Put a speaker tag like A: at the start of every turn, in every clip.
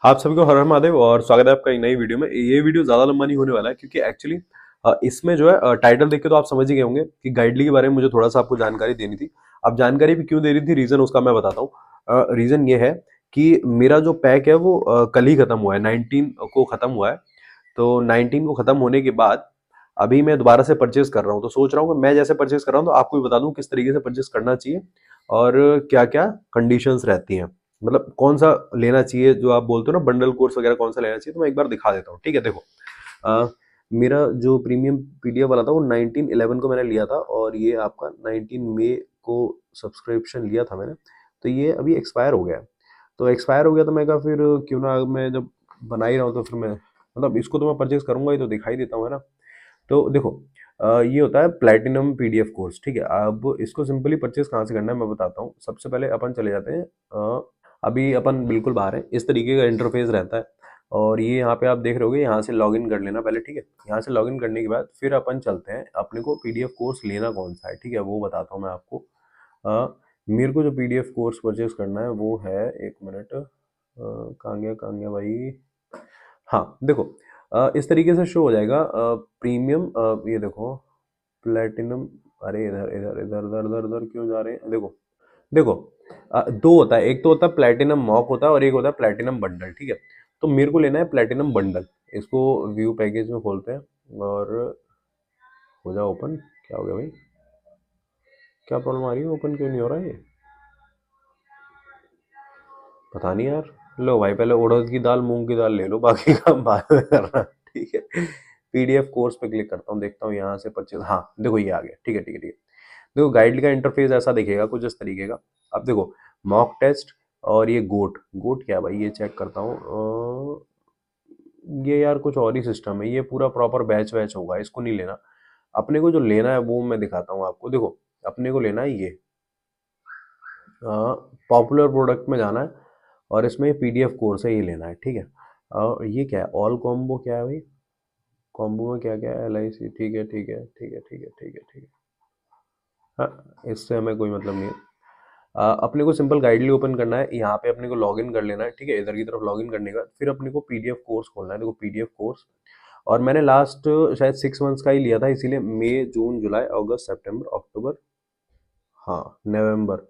A: आप सभी को हर हर महादेव और स्वागत है आपका एक नई वीडियो में। ये वीडियो ज्यादा लंबा नहीं होने वाला है क्योंकि एक्चुअली इसमें जो है टाइटल देख के तो आप समझ ही गए होंगे कि गाइडली के बारे में मुझे थोड़ा सा आपको जानकारी देनी थी। अब जानकारी भी क्यों दे रही थी, रीजन उसका मैं बताता हूँ। रीजन ये है कि मेरा जो पैक है वो कल ही खत्म हुआ है, 19 को खत्म हुआ है। तो 19 को खत्म होने के बाद अभी मैं दोबारा से परचेज कर रहा हूँ। तो सोच रहा हूँ कि मैं जैसे परचेज कर रहा हूँ तो आपको भी बता दूं किस तरीके से परचेज करना चाहिए और क्या क्या कंडीशंस रहती हैं, मतलब कौन सा लेना चाहिए। जो आप बोलते हो ना बंडल कोर्स वगैरह कौन सा लेना चाहिए, तो मैं एक बार दिखा देता हूँ। ठीक है, देखो मेरा जो प्रीमियम पीडीएफ वाला था वो 19/11 को मैंने लिया था और ये आपका 19 मई को सब्सक्रिप्शन लिया था मैंने। तो ये अभी एक्सपायर हो गया है। तो एक्सपायर हो गया तो मैं कहा फिर क्यों ना, मैं जब बना ही रहा हूँ तो फिर मैं मतलब इसको तो मैं परचेज करूंगा ही, तो दिखाई देता हूँ, है ना। तो देखो ये होता है प्लैटिनम पीडीएफ कोर्स। ठीक है, अब इसको सिंपली परचेज कहाँ से करना है मैं बताता हूँ। सबसे पहले अपन चले जाते हैं, अभी अपन बिल्कुल बाहर है, इस तरीके का इंटरफेस रहता है। और ये यहाँ पे आप देख रहे होगे, यहाँ से लॉगिन कर लेना पहले। ठीक है, यहाँ से लॉगिन करने के बाद फिर अपन चलते हैं, अपने को पीडीएफ कोर्स लेना कौन सा है, ठीक है, वो बताता हूँ मैं आपको। मेरे को जो पीडीएफ कोर्स परचेज करना है वो है, एक मिनट, कहाँ गया भाई। हाँ देखो, इस तरीके से शो हो जाएगा प्रीमियम, ये देखो प्लेटिनम। अरे इधर इधर इधर इधर इधर इधर क्यों जा रहे हैं, देखो देखो, दो होता है, एक तो होता है प्लेटिनम मॉक होता है और एक होता है प्लेटिनम बंडल। ठीक है, तो मेरे को लेना है प्लेटिनम बंडल। इसको व्यू पैकेज में खोलते हैं और हो जाओ ओपन। क्या हो गया भाई, क्या प्रॉब्लम आ रही है, ओपन क्यों नहीं हो रहा है ये, पता नहीं यार। लो भाई, पहले उड़द की दाल मूंग की दाल ले लो, बाकी काम बाद में करना। ठीक है, पीडीएफ कोर्स पे क्लिक करता हूँ, देखता हूँ यहाँ से परचेज। हाँ देखो ये आ गया। ठीक है ठीक है ठीक है, देखो गाइड का इंटरफेस ऐसा दिखेगा कुछ इस तरीके का। अब देखो मॉक टेस्ट और ये गोट। गोट क्या है भाई, ये चेक करता हूँ। ये यार कुछ और ही सिस्टम है, ये पूरा प्रॉपर बैच वैच होगा, इसको नहीं लेना। अपने को जो लेना है वो मैं दिखाता हूँ आपको। देखो अपने को लेना है ये पॉपुलर प्रोडक्ट में जाना है और इसमें पीडीएफ कोर्स है, ये लेना है। ठीक है, और ये क्या है, ऑल कॉम्बो क्या है भाई, कॉम्बो में क्या क्या है, एल आई सी। ठीक है ठीक है ठीक है ठीक है ठीक है ठीक है। हाँ इससे हमें कोई मतलब नहीं है। अपने को सिंपल गाइडली ओपन करना है, यहाँ पे अपने को लॉगिन कर लेना है। ठीक है, इधर की तरफ लॉगिन करने के बाद फिर अपने को पीडीएफ कोर्स खोलना है। देखो पीडीएफ कोर्स, और मैंने लास्ट शायद 6 मंथ्स का ही लिया था, इसीलिए मई जून जुलाई अगस्त सितंबर अक्टूबर, हाँ नवंबर,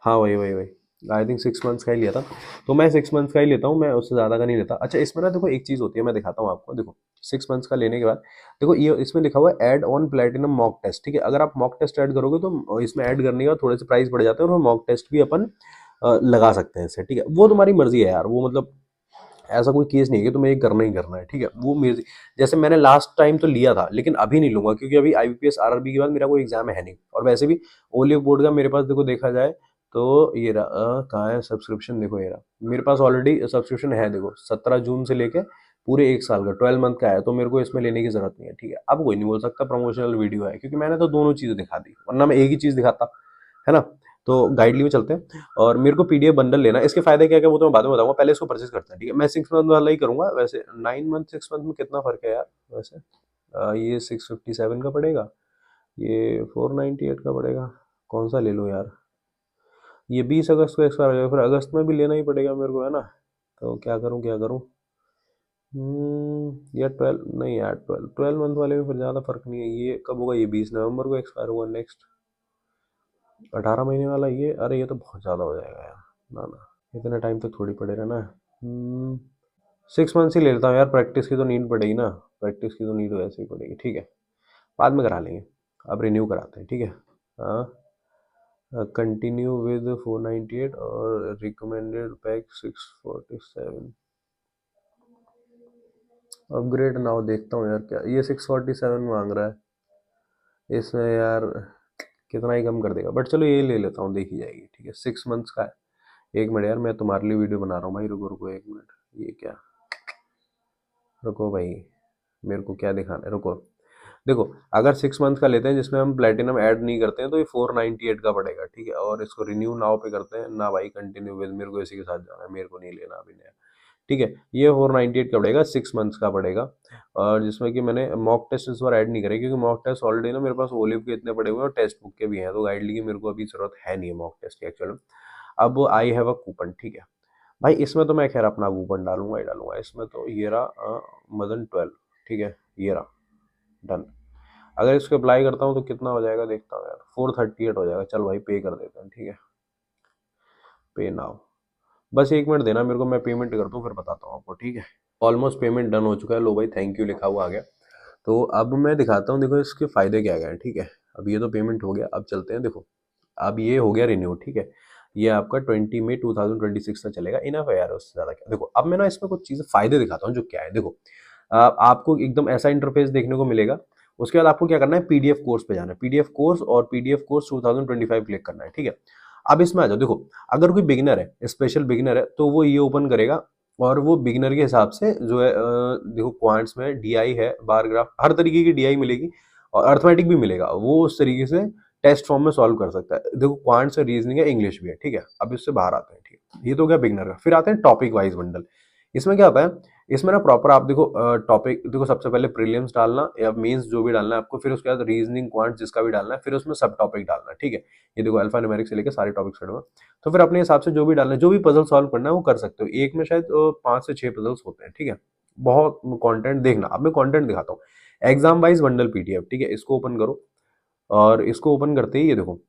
A: हाँ वही वही वही, आई थिंक 6 मंथ्स का ही लिया था। तो मैं 6 मंथ्स का ही लेता हूँ, मैं उससे ज़्यादा का नहीं लेता। अच्छा इसमें ना देखो एक चीज़ होती है, मैं दिखाता हूँ आपको। देखो 6 मंथ्स का लेने के बाद देखो ये इसमें लिखा हुआ है add on platinum mock test. ठीक है, अगर आप मॉक टेस्ट ऐड करोगे तो इसमें ऐड करने के बाद थोड़े से प्राइस बढ़ जाते हैं और मॉक टेस्ट भी अपन लगा सकते हैं इससे। ठीक है, वो तुम्हारी मर्जी है यार, वो मतलब ऐसा कोई केस नहीं है कि तुम्हें ये करना ही करना है। ठीक है, वो मेरे, जैसे मैंने लास्ट टाइम तो लिया था लेकिन अभी नहीं लूंगा क्योंकि अभी आईबीपीएस आरआरबी के बाद मेरा कोई एग्जाम है नहीं, और वैसे भी ओलिव बोर्ड का मेरे पास देखो देखा जाए तो ये रहा, कहाँ है सब्सक्रिप्शन, देखो ये रहा, मेरे पास ऑलरेडी सब्सक्रिप्शन है। देखो 17 जून से लेके पूरे 1 साल का 12 मंथ का है, तो मेरे को इसमें लेने की जरूरत नहीं है। ठीक है, अब कोई नहीं बोल सकता प्रमोशनल वीडियो है, क्योंकि मैंने तो दोनों चीजें दिखा दी, वरना मैं एक ही चीज दिखाता, है ना। तो गाइडली में चलते हैं और मेरे को पीडीएफ बंडल लेना है। इसके फायदे क्या क्या वो तो मैं बाद में बताऊंगा, पहले इसको परचेज करते हैं। ठीक है, मैं 6 मंथ वाला ही करूंगा। वैसे 9 मंथ 6 मंथ में कितना फर्क है यार वैसे। ये 657 का पड़ेगा, ये 498 का पड़ेगा। कौन सा ले लो यार, ये 20 अगस्त को एक्सपायर हो जाएगा, फिर अगस्त में भी लेना ही पड़ेगा मेरे को, है ना। तो क्या करूँ क्या करूँ, यार 12 नहीं यार, 12 मंथ वाले में फिर ज़्यादा फर्क नहीं है। ये कब होगा, ये 20 नवंबर को एक्सपायर होगा नेक्स्ट। 18 महीने वाला ये, अरे ये तो बहुत ज़्यादा हो जाएगा यार, ना ना, इतना टाइम तो थोड़ी पड़ेगा ना। 6 मंथ्स ही ले लेता हूँ यार, प्रैक्टिस की तो नीड पड़ेगी ना, प्रैक्टिस की तो नीड वैसे ही पड़ेगी। ठीक है, बाद में करा लेंगे, अब रिन्यू कराते हैं। ठीक है, हाँ, कंटिन्यू विद 498 और रिकमेंडेड पैक 647, अपग्रेड नाउ। देखता हूँ यार क्या ये 647 मांग रहा है, इसमें यार कितना ही कम कर देगा, बट चलो ये ले लेता हूँ, देखी जाएगी। ठीक है, 6 मंथ्स का है। एक मिनट यार, मैं तुम्हारे लिए वीडियो बना रहा हूँ भाई, रुको रुको एक मिनट। ये क्या, रुको भाई, मेरे को क्या दिखाना है, रुको। देखो अगर 6 मंथ का लेते हैं जिसमें हम प्लेटिनम ऐड नहीं करते हैं तो ये 498 का पड़ेगा। ठीक है, और इसको रिन्यू नाउ पे करते हैं ना भाई, कंटिन्यू विद, मेरे को इसी के साथ जाना है, मेरे को नहीं लेना अभी नया। ठीक है, ये 498 का पड़ेगा, 6 मंथ्स का पड़ेगा। और जिसमें कि मैंने मॉक टेस्ट इस बार ऐड नहीं करे, क्योंकि मॉक टेस्ट ऑलरेडी ना मेरे पास ओलिव के इतने पड़े हुए हैं और टेक्स्ट बुक के भी हैं, तो गाइडली की मेरे को अभी जरूरत है नहीं है मॉक टेस्ट की एक्चुअली। अब आई हैव अ कूपन। ठीक है, भाई इसमें तो मैं खैर अपना कूपन डालूंगा ही डालूंगा, इसमें तो ये रहा मदन 12, ठीक है, ये रहा डन। अगर इसको अप्लाई करता हूँ तो कितना हो जाएगा देखता हूँ यार, 438 हो जाएगा। चल भाई पे कर देते हैं, ठीक है, पे नाउ। बस 1 मिनट देना मेरे को, मैं पेमेंट करता हूँ फिर बताता हूँ आपको, ठीक है। ऑलमोस्ट पेमेंट डन हो चुका है, लो भाई थैंक यू लिखा हुआ आ गया। तो अब मैं दिखाता हूँ, देखो इसके फायदे क्या क्या है, ठीक है। अब ये तो पेमेंट हो गया, अब चलते हैं, देखो अब ये हो गया रिन्यू, ठीक है। ये आपका 20 मई 2026 तक चलेगा, इनफ है यार, उससे ज़्यादा क्या। देखो अब मैं ना इसमें कुछ चीज़ें फायदे दिखाता हूँ जो क्या है। देखो आपको एकदम ऐसा इंटरफेस देखने को मिलेगा। उसके बाद आपको क्या करना है, पीडीएफ कोर्स पे जाना है, पीडीएफ कोर्स और पीडीएफ कोर्स 2025 क्लिक करना है, ठीक है। अब इसमें आ जाओ, देखो अगर कोई बिगिनर है, स्पेशल बिगिनर है, तो वो ये ओपन करेगा और वो बिगिनर के हिसाब से जो है देखो क्वांट्स में डीआई है, बार ग्राफ, हर तरीके की डीआई मिलेगी और अर्थमेटिक भी मिलेगा, वो उस तरीके से टेस्ट फॉर्म में सॉल्व कर सकता है। देखो क्वांट्स है, रीजनिंग है, इंग्लिश भी है, ठीक है। अब इससे बाहर आते हैं, ठीक है, ये तो क्या बिगनर का। फिर आते हैं टॉपिक वाइज बंडल। इसमें क्या होता है, इसमें ना प्रॉपर आप देखो टॉपिक देखो, सबसे पहले प्रीलिम्स डालना या मेंस जो भी डालना है आपको, फिर उसके बाद रीजनिंग क्वांट जिसका भी डालना है, फिर उसमें सब टॉपिक डालना है, ठीक है। ये देखो अल्फा न्यूमेरिक से लेकर सारे टॉपिक्स में, तो फिर अपने हिसाब से जो भी डालना है, जो भी पजल सॉल्व करना है वो कर सकते हो। एक में शायद 5 से 6 पजल्स होते हैं, ठीक है। बहुत कंटेंट देखना, अब मैं कंटेंट दिखाता हूँ। एग्जाम वाइज बंडल पीडीएफ, ठीक है, इसको ओपन करो और इसको ओपन करते ही ये देखो,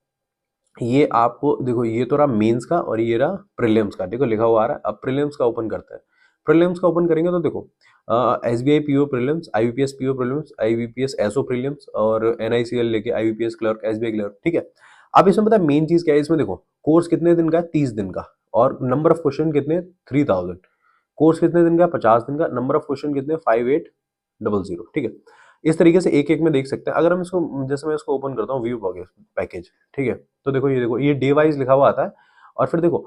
A: ये आपको देखो ये तो रहा मेंस का और ये रहा प्रीलिम्स का, देखो लिखा हुआ आ रहा है। अब प्रीलिम्स का ओपन करते हैं। प्रीलिम्स का ओपन करेंगे तो देखो SBI PO prelims, IBPS PO prelims, IBPS SO prelims और एनआईसीएल लेके आईबीपीएस क्लर्क, एसबीआई क्लर्क, ठीक है। अब इसमें पता है मेन चीज क्या है, इसमें देखो कोर्स कितने दिन का है, 30 दिन का, और नंबर ऑफ क्वेश्चन कितने, 3000। कोर्स कितने दिन का, 50 दिन का, नंबर ऑफ क्वेश्चन कितने, 5800, ठीक है। इस तरीके से एक एक में देख सकते हैं। अगर हम इसको, जैसे मैं इसको ओपन करता हूँ व्यू पैकेज, ठीक है, तो देखो ये देखो ये डे वाइज लिखा हुआ आता है। और फिर देखो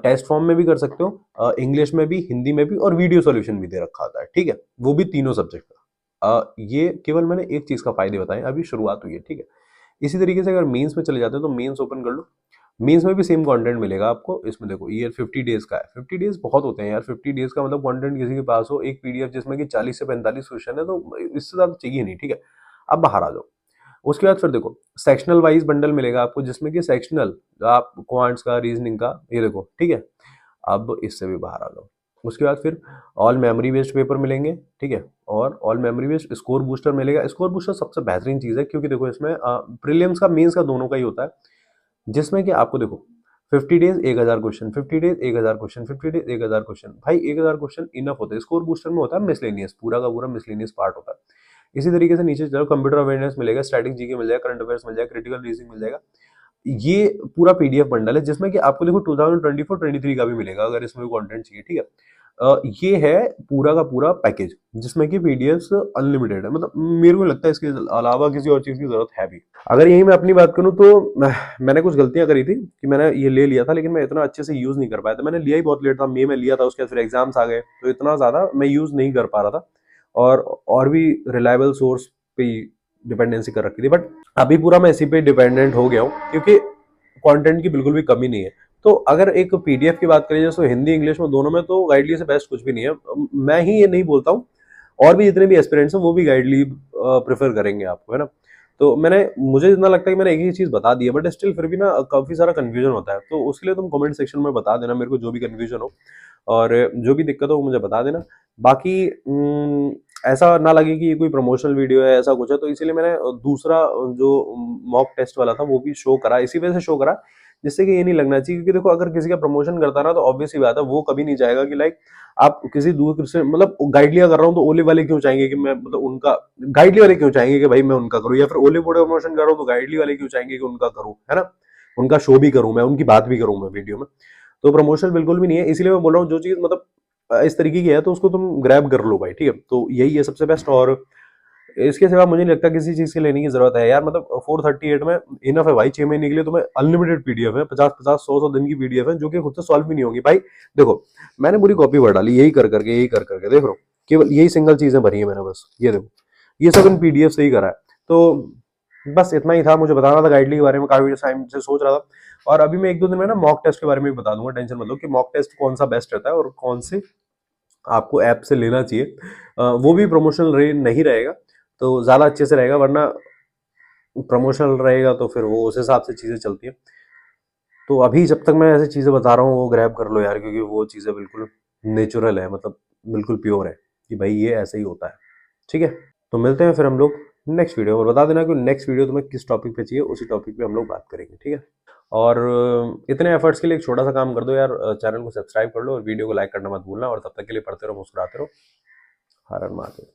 A: टेस्ट फॉर्म में भी कर सकते हो, इंग्लिश में भी, हिंदी में भी, और वीडियो सॉल्यूशन भी दे रखा होता है, ठीक है, वो भी तीनों सब्जेक्ट का। ये केवल मैंने एक चीज का फायदे बताए, अभी शुरुआत हुई है, ठीक है। इसी तरीके से अगर मेंस में चले जाते हैं तो मेंस ओपन कर लो। मेंस में भी सेम कंटेंट मिलेगा आपको। इसमें देखो ये 50 डेज का है, 50 डेज बहुत होते हैं यार, 50 डेज का मतलब कंटेंट किसी के पास हो, एक पीडीएफ जिसमें कि 40 से 45 क्वेश्चन है, तो इससे ज्यादा चाहिए नहीं, ठीक है। अब बाहर आ जाओ। उसके बाद फिर देखो सेक्शनल वाइज बंडल मिलेगा आपको, जिसमें कि सेक्शनल आप क्वांट्स का, रीजनिंग का, ये देखो, ठीक है। अब इससे भी बाहर आ जाओ। उसके बाद फिर ऑल मेमोरी बेस्ड पेपर मिलेंगे, ठीक है, और all memory based score booster मिलेगा। स्कोर बूस्टर सबसे बेहतरीन चीज है, क्योंकि देखो इसमें प्रीलिम्स का, मेंस का, दोनों का ही होता है, जिसमें कि आपको देखो 50 days 1000 question, 50 days 1000 question, 50 days 1000 question, भाई 1000 क्वेश्चन इनफ होता है। स्कोर बूस्टर में होता है मिसलेनियस, पूरा का पूरा मिसलेनियस पार्ट होता है। इसी तरीके से नीचे चलो, कंप्यूटर अवेयरनेस मिलेगा, स्टैटिक जीके मिल जाएगा, करंट अफेयर्स मिल जाएगा, क्रिटिकल रीजनिंग मिल जाएगा। ये पूरा पीडीएफ बंडल है, जिसमें कि आपको देखो 2024-23 का भी मिलेगा अगर इसमें कंटेंट चाहिए, ठीक है। ये है पूरा का पूरा पैकेज, जिसमें कि पीडीएफ अनलिमिटेड है। मतलब मेरे को लगता है इसके अलावा किसी और चीज की जरूरत है भी। अगर यही मैं अपनी बात करूं तो मैंने कुछ गलतियां करी थी कि मैंने ये ले लिया था, लेकिन मैं इतना अच्छे से यूज नहीं कर पाया था। मैंने लिया ही बहुत लेट था, मई में लिया था, उसके बाद फिर एग्जाम्स आ गए, तो इतना ज्यादा मैं यूज नहीं कर पा रहा था। और भी रिलायबल सोर्स पे डिपेंडेंसी कर रखी थी, बट अभी पूरा मैं इसी पे डिपेंडेंट हो गया हूँ, क्योंकि कंटेंट की बिल्कुल भी कमी नहीं है। तो अगर एक पीडीएफ की बात करें, जैसे हिंदी इंग्लिश में दोनों में, तो गाइडली से बेस्ट कुछ भी नहीं है। मैं ही ये नहीं बोलता हूँ, और भी जितने भी एस्पिरेंट्स हैं वो भी गाइडली प्रेफर करेंगे आपको, है ना। तो मुझे इतना लगता है कि मैंने एक ही चीज बता दी है, बट स्टिल फिर भी ना काफी सारा कंफ्यूजन होता है, तो उसके लिए तुम कमेंट सेक्शन में बता देना मेरे को, जो भी कंफ्यूजन हो और जो भी दिक्कत हो वो मुझे बता देना। बाकी ऐसा ना लगे कि ये कोई प्रमोशनल वीडियो है, ऐसा कुछ है, तो इसीलिए मैंने दूसरा जो मॉक टेस्ट वाला था वो भी शो करा, इसी वजह से शो करा, जिससे कि ये नहीं लगना चाहिए। क्योंकि देखो अगर किसी का प्रमोशन करता ना, तो ऑब्वियस ही बात है वो कभी नहीं चाहेगा कि लाइक आप किसी दूर से, मतलब गाइडलिया कर रहा हूँ तो ओले वाले क्यों चाहेंगे कि मैं, मतलब उनका गाइडली वाले क्यों चाहेंगे कि भाई मैं उनका करूँ, या फिर ओले बोर्ड प्रमोशन कर रहा हूँ तो गाइडली वाले क्यों चाहेंगे कि उनका करूँ, है ना, उनका शो भी करूँ मैं, उनकी बात भी करूँ मैं वीडियो में। तो प्रमोशन बिल्कुल भी नहीं है, इसलिए मैं बोल रहा हूँ जो चीज मतलब इस तरीके की है तो उसको तुम ग्रैब कर लो भाई, ठीक है। तो यही है सबसे बेस्ट, और इसके सिवा मुझे नहीं लगता किसी चीज के लेने की जरूरत है यार। मतलब 438 में इनफ है भाई, 6 महीने के लिए तुम्हें अनलिमिटेड पीडीएफ है, 50-50 100-100 दिन की पीडीएफ है, जो कि खुद से सॉल्व भी नहीं होगी भाई। देखो मैंने पूरी कॉपी भर डाली, यही कर करके देख रहा हूँ, केवल यही सिंगल चीजें भरी है मैंने, बस ये देखो, ये सब इन पीडीएफ से ही करा है। तो बस इतना ही था, मुझे बताना था गाइडली के बारे में, काफी टाइम से सोच रहा था। और अभी मैं 1-2 दिन में ना मॉक टेस्ट के बारे में भी बता दूंगा, टेंशन मत लो, कि मॉक टेस्ट कौन सा बेस्ट रहता है और कौन से आपको ऐप से लेना चाहिए। वो भी प्रमोशनल नहीं रहेगा तो ज़्यादा अच्छे से रहेगा, वरना प्रमोशनल रहेगा तो फिर वो उस हिसाब से चीज़ें चलती हैं। तो अभी जब तक मैं ऐसी चीज़ें बता रहा हूँ वो ग्रैब कर लो यार, क्योंकि वो चीज़ें बिल्कुल नेचुरल है, मतलब बिल्कुल प्योर है कि भाई ये ऐसे ही होता है। ठीक है, तो मिलते हैं फिर हम लोग नेक्स्ट वीडियो में। बता देना कि नेक्स्ट वीडियो तुम्हें किस टॉपिक पे चाहिए, उसी टॉपिक पे हम लोग बात करेंगे। ठीक है, और इतने एफर्ट्स के लिए एक छोटा सा काम कर दो यार, चैनल को सब्सक्राइब कर लो और वीडियो को लाइक करना मत भूलना, और तब तक के लिए पढ़ते रहो, मुस्कुराते रहो। हर हर महादेव।